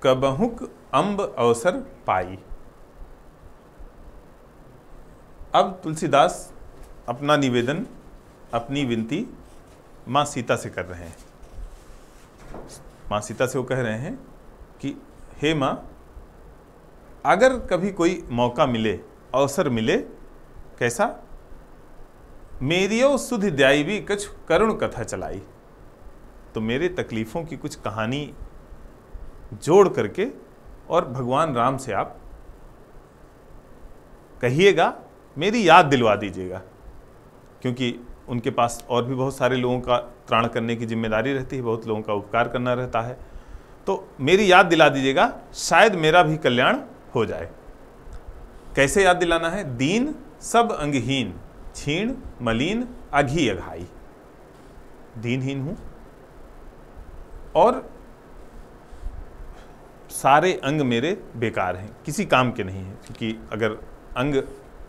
कबहुक अम्ब अवसर पाई। अब तुलसीदास अपना निवेदन, अपनी विनती माँ सीता से कर रहे हैं। माँ सीता से वो कह रहे हैं कि हे माँ, अगर कभी कोई मौका मिले, अवसर मिले, कैसा, मेरियो सुध द्याई कुछ करुण कथा चलाई, तो मेरे तकलीफ़ों की कुछ कहानी जोड़ करके और भगवान राम से आप कहिएगा, मेरी याद दिलवा दीजिएगा, क्योंकि उनके पास और भी बहुत सारे लोगों का त्राण करने की जिम्मेदारी रहती है, बहुत लोगों का उपकार करना रहता है, तो मेरी याद दिला दीजिएगा, शायद मेरा भी कल्याण हो जाए। कैसे याद दिलाना है? दीन सब अंगहीन, क्षीण मलिन अघी अघाई। दीनहीन हूं और सारे अंग मेरे बेकार हैं, किसी काम के नहीं हैं, क्योंकि अगर अंग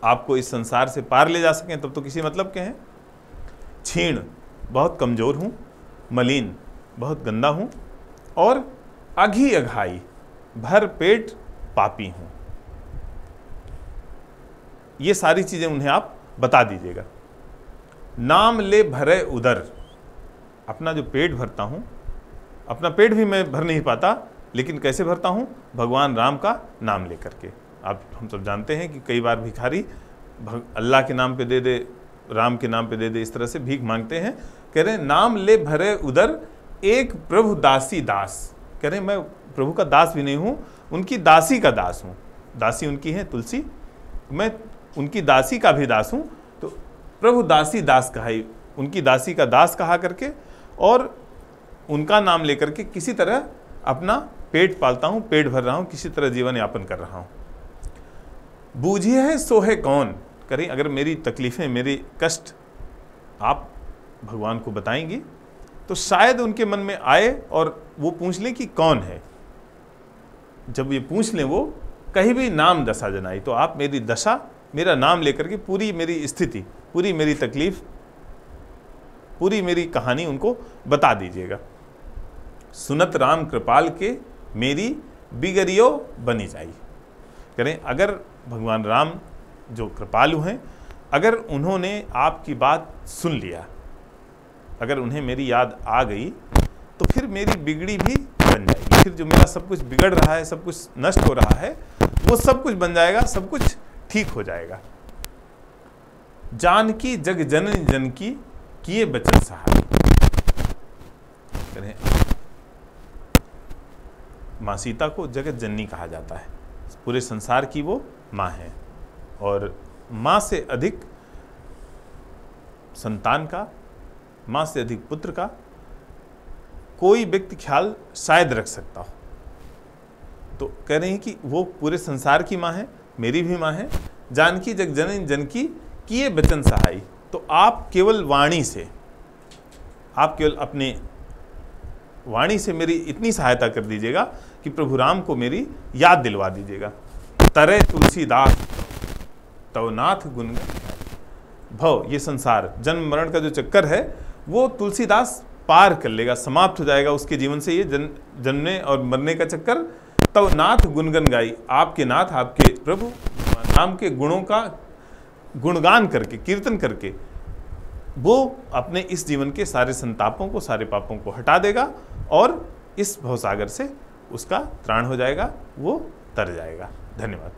आपको इस संसार से पार ले जा सकें तब तो किसी मतलब के हैं। क्षीण, बहुत कमजोर हूं, मलिन, बहुत गंदा हूं, और अघी अघाई, भर पेट पापी हूं। ये सारी चीजें उन्हें आप बता दीजिएगा। नाम ले भरे उदर, अपना जो पेट भरता हूं, अपना पेट भी मैं भर नहीं पाता, लेकिन कैसे भरता हूं? भगवान राम का नाम लेकर के। आप हम सब जानते हैं कि कई बार भिखारी अल्लाह के नाम पे दे दे, राम के नाम पे दे दे, इस तरह से भीख मांगते हैं। कह रहे हैं नाम ले भरे उदर एक प्रभु दासी दास। कह रहे हैं मैं प्रभु का दास भी नहीं हूं, उनकी दासी का दास हूं। दासी उनकी है तुलसी, मैं उनकी दासी का भी दास हूं, तो प्रभु दासी दास कहा, उनकी दासी का दास कहा करके और उनका नाम लेकर के किसी तरह अपना पेट पालता हूं, पेट भर रहा हूं, किसी तरह जीवन यापन कर रहा हूं। बूझिए है सोहे कौन, करें अगर मेरी तकलीफें, मेरी कष्ट आप भगवान को बताएंगी तो शायद उनके मन में आए और वो पूछ लें कि कौन है। जब ये पूछ लें वो, कहीं भी नाम दशा जनाई, तो आप मेरी दशा, मेरा नाम लेकर के पूरी मेरी स्थिति, पूरी मेरी तकलीफ, पूरी मेरी कहानी उनको बता दीजिएगा। सुनत राम कृपाल के मेरी बिगड़ियो बनी जाई। करें अगर भगवान राम जो कृपालु हैं, अगर उन्होंने आपकी बात सुन लिया, अगर उन्हें मेरी याद आ गई, तो फिर मेरी बिगड़ी भी बन जाएगी। फिर जो मेरा सब कुछ बिगड़ रहा है, सब कुछ नष्ट हो रहा है, वो सब कुछ बन जाएगा, सब कुछ ठीक हो जाएगा। जानकी जग जननी जन की किए बचन सहाय। माँ सीता को जगत जननी कहा जाता है, पूरे संसार की वो माँ है, और माँ से अधिक संतान का, माँ से अधिक पुत्र का कोई व्यक्ति ख्याल शायद रख सकता हो। तो कह रहे हैं कि वो पूरे संसार की माँ है, मेरी भी माँ है। जानकी जग जननी जन की किए बचन सहाय। तो आप केवल वाणी से, आप केवल अपने वाणी से मेरी इतनी सहायता कर दीजिएगा कि प्रभु राम को मेरी याद दिलवा दीजिएगा। तरे तुलसीदास तव नाथ गुण भव, ये संसार जन्म मरण का जो चक्कर है वो तुलसीदास पार कर लेगा, समाप्त हो जाएगा उसके जीवन से ये जन्मने और मरने का चक्कर। तव नाथ गुणगन गाई, आपके नाथ, आपके प्रभु राम के गुणों का गुणगान करके, कीर्तन करके वो अपने इस जीवन के सारे संतापों को, सारे पापों को हटा देगा और इस भवसागर से उसका त्राण हो जाएगा, वो तर जाएगा। धन्यवाद।